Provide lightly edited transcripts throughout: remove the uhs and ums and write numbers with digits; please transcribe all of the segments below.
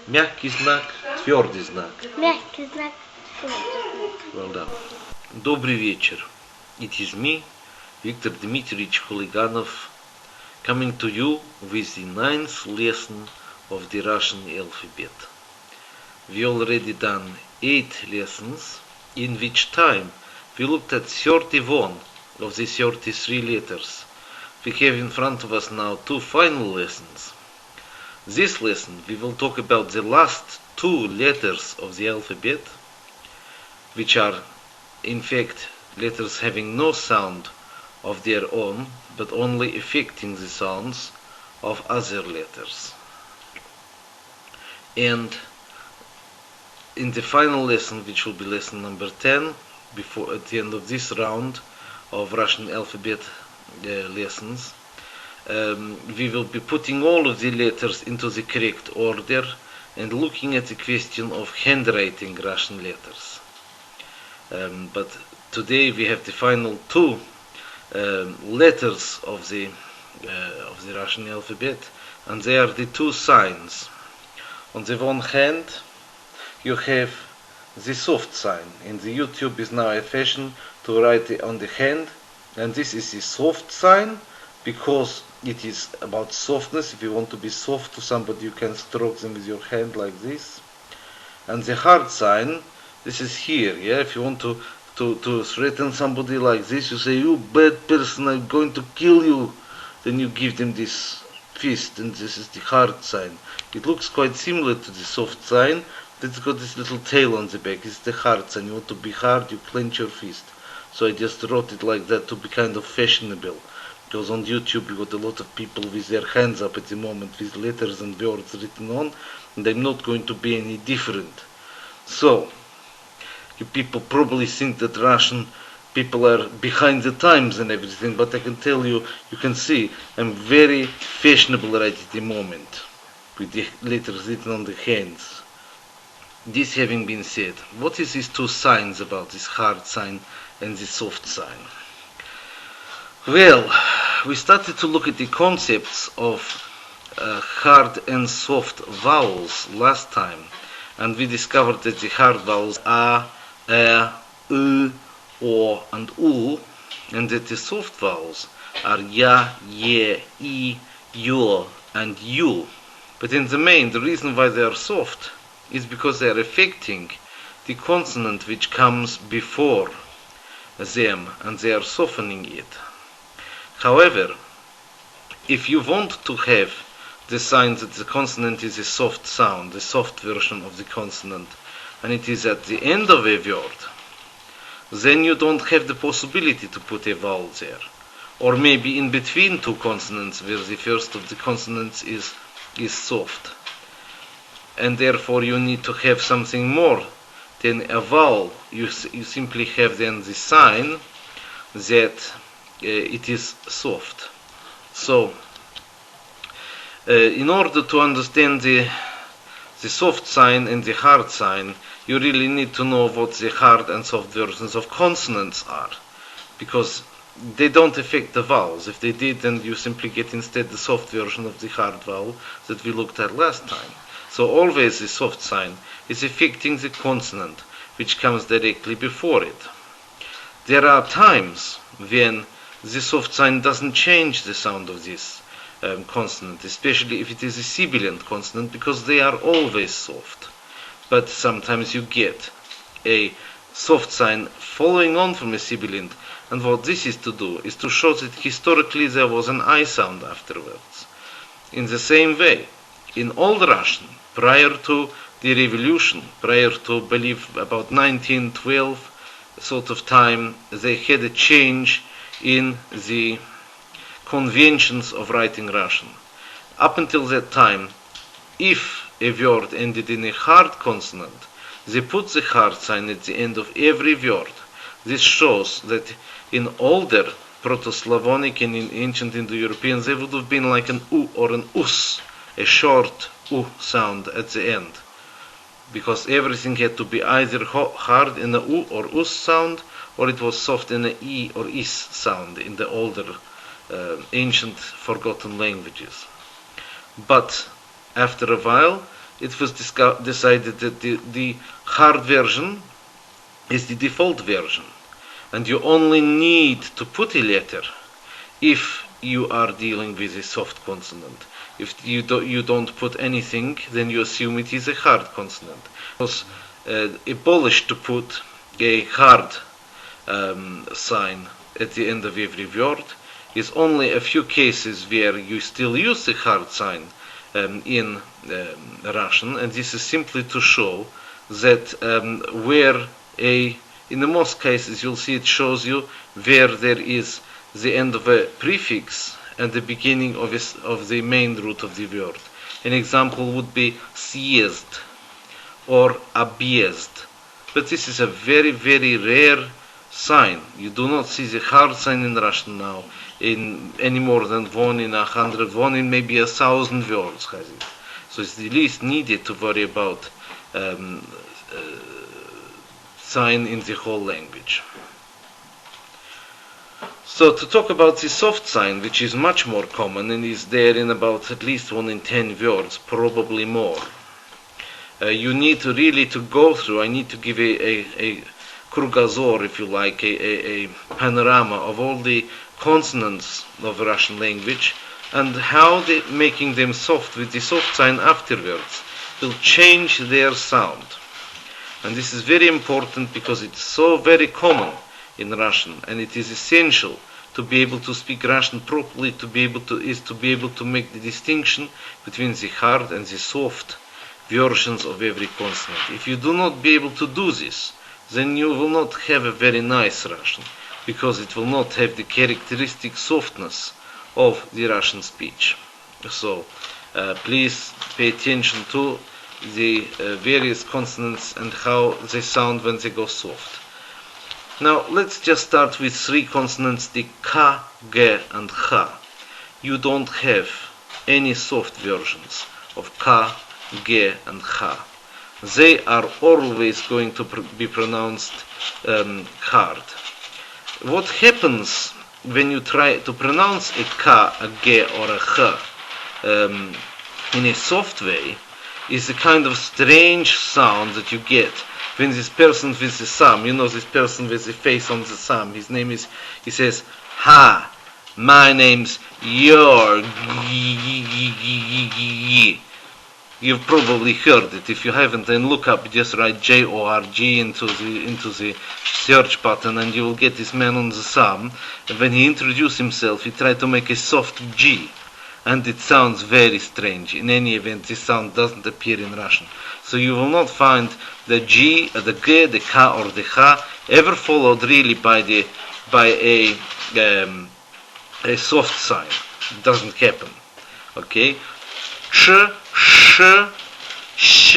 Мягкий знак, твердый знак. Мягкий знак, твердый знак. Well done. Добрый вечер. It is me, Victor Dmitrievich Huliganov, coming to you with the 9th lesson of the Russian alphabet. We already done 8 lessons, in which time we looked at 31 of the 33 letters. We have in front of us now 2 final lessons. This lesson we will talk about the last 2 letters of the alphabet, which are in fact letters having no sound of their own, but only affecting the sounds of other letters. And in the final lesson, which will be lesson number 10, before at the end of this round of Russian alphabet lessons, we will be putting all of the letters into the correct order and looking at the question of handwriting Russian letters. But today we have the final 2 letters of the Russian alphabet, and they are the 2 signs. On the one hand, you have the soft sign. In the YouTube is now a fashion to write it on the hand, and this is the soft sign because it is about softness. If you want to be soft to somebody, you can stroke them with your hand like this. And the hard sign, this is here. Yeah, if you want to threaten somebody like this, you say, "You bad person, I'm going to kill you." Then you give them this fist, and this is the hard sign. It looks quite similar to the soft sign, but it's got this little tail on the back. It's the hard sign. You want to be hard, you clench your fist. So I just wrote it like that to be kind of fashionable. Because on YouTube you got a lot of people with their hands up at the moment with letters and words written on, and I'm not going to be any different. So, you people probably think that Russian people are behind the times and everything, but I can tell you, you can see, I'm very fashionable right at the moment, with the letters written on the hands. This having been said, what is these 2 signs about, this hard sign and the soft sign? Well, we started to look at the concepts of hard and soft vowels last time, and we discovered that the hard vowels are a, o, and u, and that the soft vowels are ya, ye, I, yo, and u. But in the main, the reason why they are soft is because they are affecting the consonant which comes before them, and they are softening it. However, if you want to have the sign that the consonant is a soft sound, the soft version of the consonant, and it is at the end of a word, then you don't have the possibility to put a vowel there. Or maybe in between 2 consonants where the first of the consonants is soft. And therefore you need to have something more than a vowel. You simply have then the sign that it is soft. So, in order to understand the soft sign and the hard sign, you really need to know what the hard and soft versions of consonants are, because they don't affect the vowels. If they did, then you simply get instead the soft version of the hard vowel that we looked at last time. So always the soft sign is affecting the consonant which comes directly before it. There are times when the soft sign doesn't change the sound of this consonant, especially if it is a sibilant consonant, because they are always soft. But sometimes you get a soft sign following on from a sibilant, and what this is to do is to show that historically there was an I sound afterwards. In the same way, in Old Russian, prior to the revolution, prior to, I believe, about 1912 sort of time, they had a change in the conventions of writing Russian. Up until that time, if a word ended in a hard consonant, they put the hard sign at the end of every word. This shows that in older Proto-Slavonic and in ancient Indo-European, there would have been like an u or an us, a short u sound at the end, because everything had to be either hard in a u or us sound, or it was soft in a e or is sound in the older ancient forgotten languages. But after a while, it was decided that the hard version is the default version, and you only need to put a letter if you are dealing with a soft consonant. If you don't put anything, then you assume it is a hard consonant. It was abolished to put a hard sign at the end of every word. Is only a few cases where you still use the hard sign in Russian, and this is simply to show that in the most cases you'll see it shows you where there is the end of a prefix and the beginning of the main root of the word. An example would be съезд or объезд. But this is a very, very rare sign. You do not see the hard sign in Russian now in any more than 1 in 100, 1 in maybe 1,000 words has it. So it's the least needed to worry about sign in the whole language. So to talk about the soft sign, which is much more common and is there in about at least 1 in 10 words, probably more. You need to really go through, I need to give a krugazor, if you like, a panorama of all the consonants of Russian language and how making them soft with the soft sign afterwards will change their sound. And this is very important because it's so very common in Russian, and it is essential to be able to speak Russian properly, to be able to make the distinction between the hard and the soft versions of every consonant. If you do not be able to do this, then you will not have a very nice Russian, because it will not have the characteristic softness of the Russian speech. So please pay attention to the various consonants and how they sound when they go soft. Now let's just start with 3 consonants, the K, G and H. You don't have any soft versions of K, G and H. They are always going to be pronounced hard. What happens when you try to pronounce a K, a G or a H in a soft way is a kind of strange sound that you get when this person with the thumb, this person with the face on the thumb, his name is, he says, "Ha, my name's your." You've probably heard it. If you haven't, then look up, just write J-O-R-G into the search button and you will get this man on the thumb. And when he introduced himself, he tried to make a soft G. And it sounds very strange. In any event, this sound doesn't appear in Russian. So you will not find the G, the G, the K or the H ever followed really by a soft sign. It doesn't happen. Okay? Ch, sh, sh,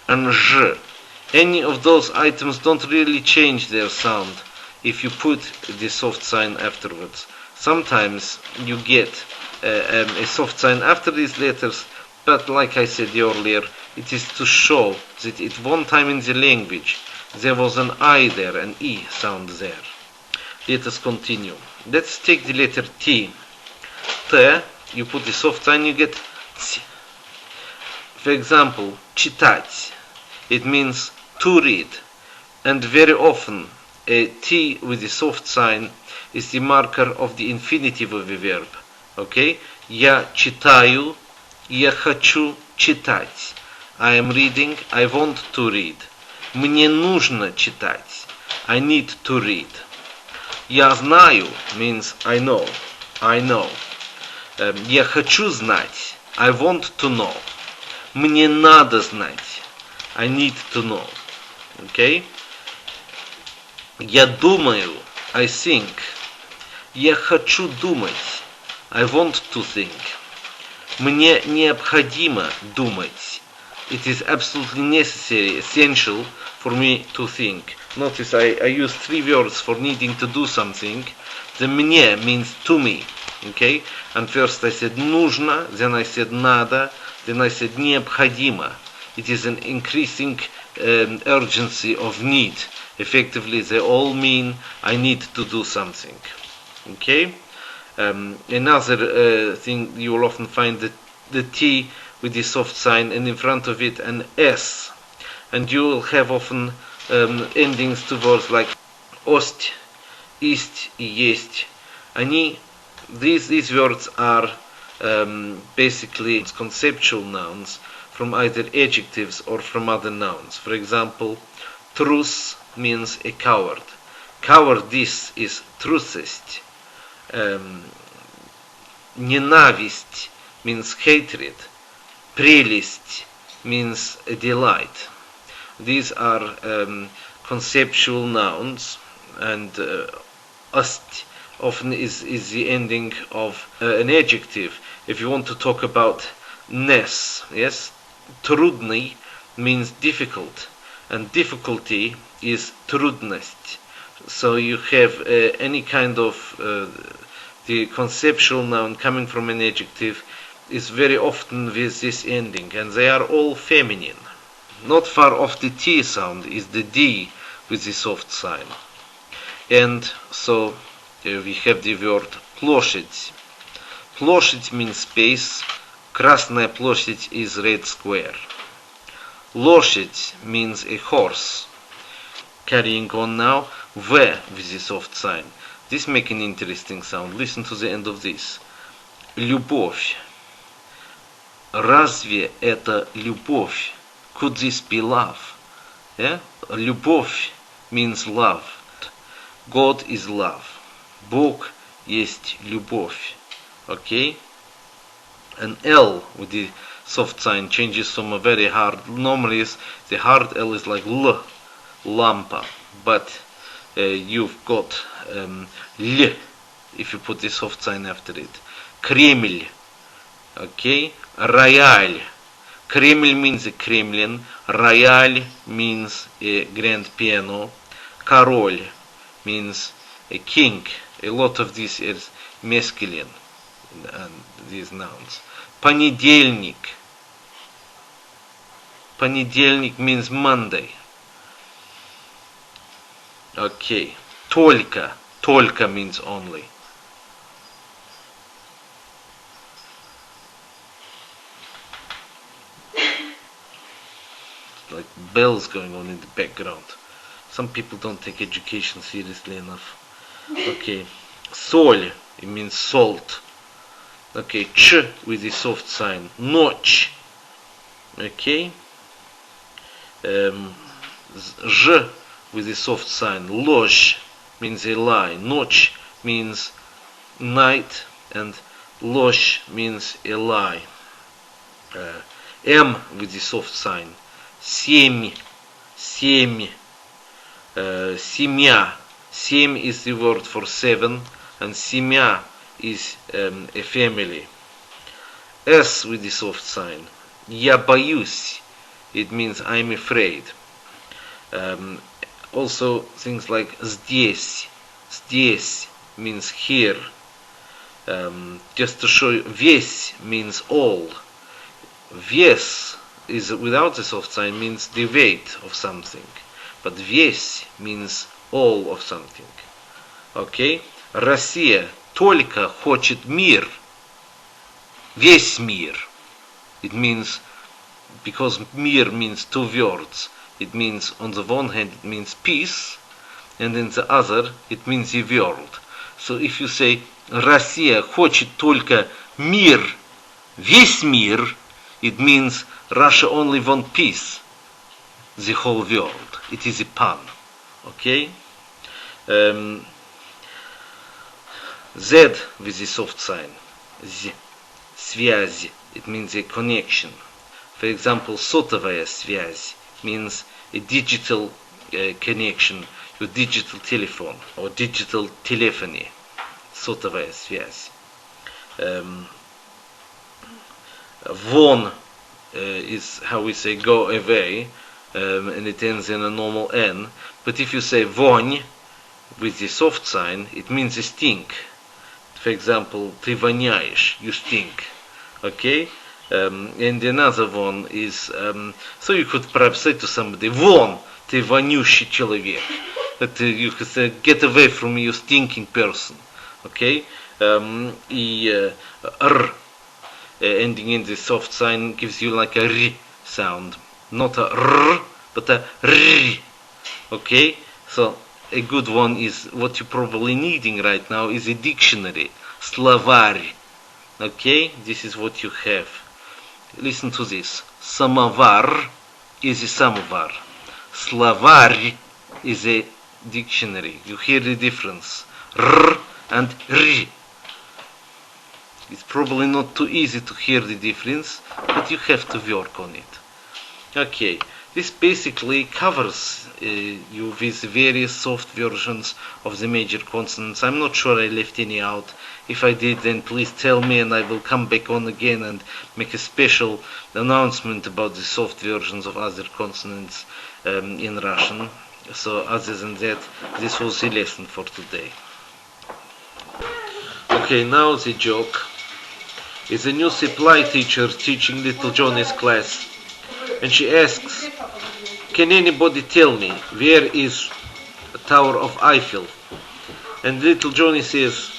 and zh. Any of those items don't really change their sound if you put the soft sign afterwards. Sometimes you get a soft sign after these letters, but like I said earlier, it is to show that at one time in the language there was an I there, an E sound there. Let us continue. Let's take the letter T. T, you put the soft sign, you get T. For example, читать, it means to read, and very often a T with the soft sign is the marker of the infinitive of a verb. Okay? Я читаю, я хочу читать. I am reading, I want to read. Мне нужно читать. I need to read. Я знаю means I know. I know. Я хочу знать. I want to know. Мне надо знать. I need to know. Okay? Я думаю. I think. Я хочу думать. I want to think. Мне необходимо думать. It is absolutely necessary, essential for me to think. Notice I use 3 words for needing to do something. The мне means to me. Okay? And first I said нужно, then I said надо, then I said необходимо. It is an increasing urgency of need. Effectively, they all mean I need to do something. Okay? Another thing you will often find that the T with the soft sign, and in front of it an S. And you will have often endings to words like ost, ist, и есть. These words are basically conceptual nouns from either adjectives or from other nouns. For example, trus means a coward. Cowardice is trusость. Ненависть means hatred. Прелесть means a delight. These are conceptual nouns, and ost often is the ending of an adjective. If you want to talk about ness, yes, трудный means difficult, and difficulty is трудность. So you have any kind of the conceptual noun coming from an adjective is very often with this ending, and they are all feminine. Not far off the T sound is the D with the soft sign. And so we have the word площадь. Площадь means space. Красная площадь is red square. Лошадь means a horse. Carrying on now, V with the soft sign. This makes an interesting sound. Listen to the end of this. Любовь. Разве это любовь? Could this be love? Yeah? Любовь means love. God is love. Бог есть любовь. Okay? An L with the soft sign changes from a very hard. Normally, the hard L is like L, lampa. But you've got L if you put the soft sign after it. Кремль. Okay? Рояль. Кремль means a Kremlin. Рояль means a grand piano. Король means a king. A lot of this is masculine, and these nouns. Понедельник. Понедельник means Monday. Okay. Только. Только means only. Like bells going on in the background. Some people don't take education seriously enough. Okay. Соль, it means salt. Okay, ch with the soft sign. Ночь. Okay. Ж with the soft sign. Ложь means a lie. Ночь means night, and ложь means a lie. M with the soft sign. Семь. Семь. Семья. Семь is the word for seven, and семья is a family. S with the soft sign. Я боюсь. It means I'm afraid. Also things like здесь. Здесь means here. Just to show you, весь means all. Вес is without the soft sign means the weight of something. But весь means all of something. Okay? Россия только хочет мир. Весь мир. It means, because мир means two words, it means, on the one hand, it means peace, and in the other, it means the world. So if you say, Россия хочет только мир, весь мир, it means Russia only wants peace, the whole world. It is a pun. Okay? Z with the soft sign. Z. Связь. It means a connection. For example, сотовая связь means a digital connection, your digital telephone or digital telephony. Сотовая связь. Вон is how we say go away, and it ends in a normal N. But if you say вонь with the soft sign, it means a stink. For example, ты воняешь, you stink. Okay? And another one is, so you could perhaps say to somebody, вон, ты вонючий человек. That you could say, get away from me, you stinking person. Okay? И R. ending in the soft sign gives you like a r sound, not a r, but a r. Okay, so a good one is what you're probably needing right now is a dictionary, словарь. Okay, this is what you have. Listen to this. Samovar is a samovar. Словарь is a dictionary. You hear the difference. R and R. It's probably not too easy to hear the difference, but you have to work on it. Okay, this basically covers you with various soft versions of the major consonants. I'm not sure I left any out. If I did, then please tell me and I will come back on again and make a special announcement about the soft versions of other consonants in Russian. So other than that, this was the lesson for today. Okay, now the joke. Is a new supply teacher teaching little Johnny's class, and she asks, can anybody tell me where is the Tower of Eiffel? And little Johnny says,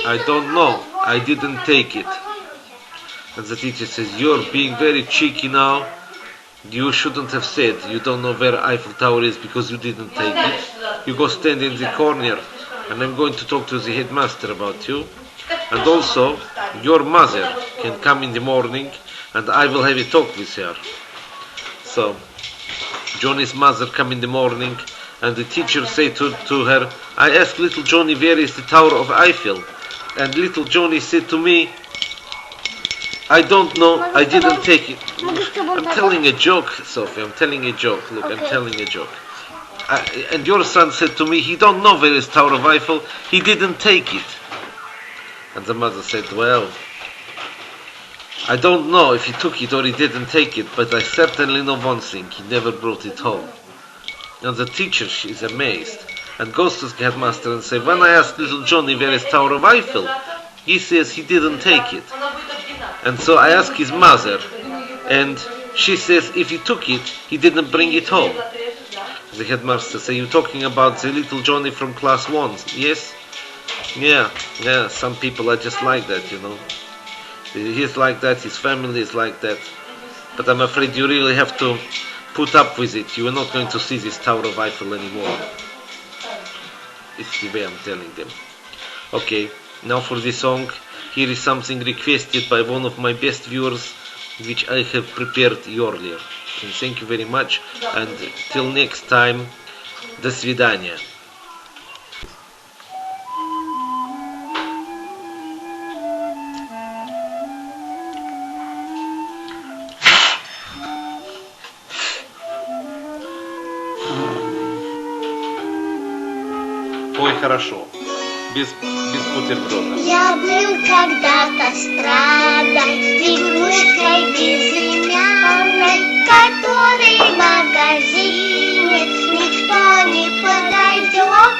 I don't know, I didn't take it. And the teacher says, you're being very cheeky now. You shouldn't have said you don't know where Eiffel Tower is because you didn't take it. You go stand in the corner and I'm going to talk to the headmaster about you. And also, your mother can come in the morning and I will have a talk with her. So, Johnny's mother come in the morning and the teacher say to her, I asked little Johnny where is the Tower of Eiffel. And little Johnny said to me, I don't know, I didn't take it. I'm telling a joke, Sophie, I'm telling a joke. Look, I'm telling a joke. And your son said to me, he don't know where is Tower of Eiffel, he didn't take it. And the mother said, well, I don't know if he took it or he didn't take it, but I certainly know one thing, he never brought it home. And the teacher, is amazed, and goes to the headmaster and says, when I asked little Johnny where is Tower of Eiffel, he says he didn't take it. And so I asked his mother, and she says if he took it, he didn't bring it home. The headmaster says, you're talking about the little Johnny from class 1, yes? Yeah, some people are just like that, you know. He's like that, his family is like that. But I'm afraid you really have to put up with it. You are not going to see this Tower of Eiffel anymore. It's the way I'm telling them. Okay, now for the song. Here is something requested by one of my best viewers, which I have prepared earlier. And thank you very much. And till next time, до свидания. Ой, хорошо. Без бутерброда. Я был когда-то странной, игрушкой безымянной, которой в магазине никто не подойдет.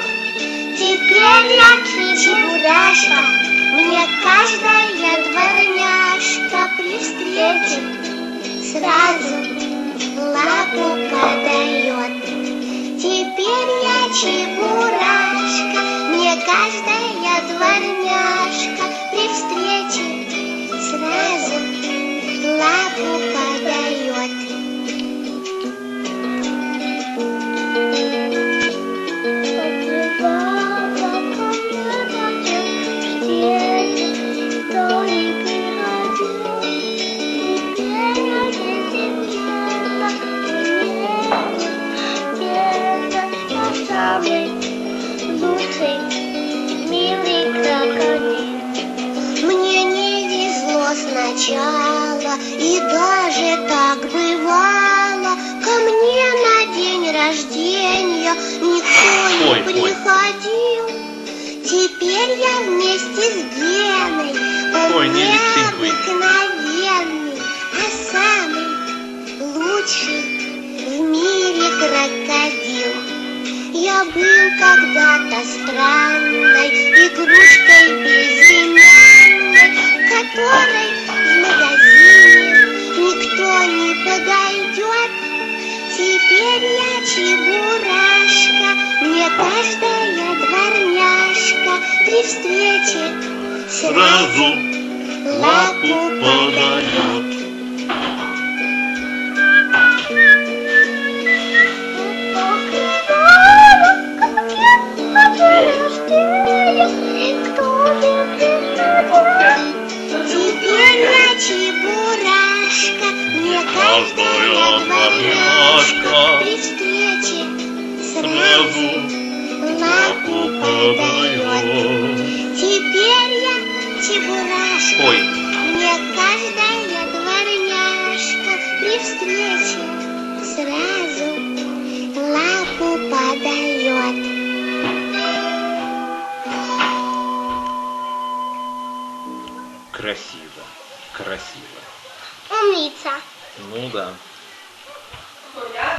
Теперь я Чебурашка, мне каждая дворняжка при встрече сразу лапу подает. Теперь я Чебурашка, мне каждая дворняжка при встрече сразу лапу подает. Мне не везло сначала, и даже так бывало. Ко мне на день рождения никто не приходил. Теперь я вместе с Геной он необыкновенный, а самый лучший в мире крокодил. Я был когда-то странной, игрушкой безымянной, которой в магазине никто не подойдет. Теперь я Чебурашка, мне каждая дворняжка при встрече сразу лапу подает. Теперь я Чебурашка, мне каждая дворняжка при встрече сразу лапу подает. Теперь я Чебурашка, Ой. мне каждая дворняжка при встрече сразу лапу подает. Красиво, красиво. Умница. Ну да.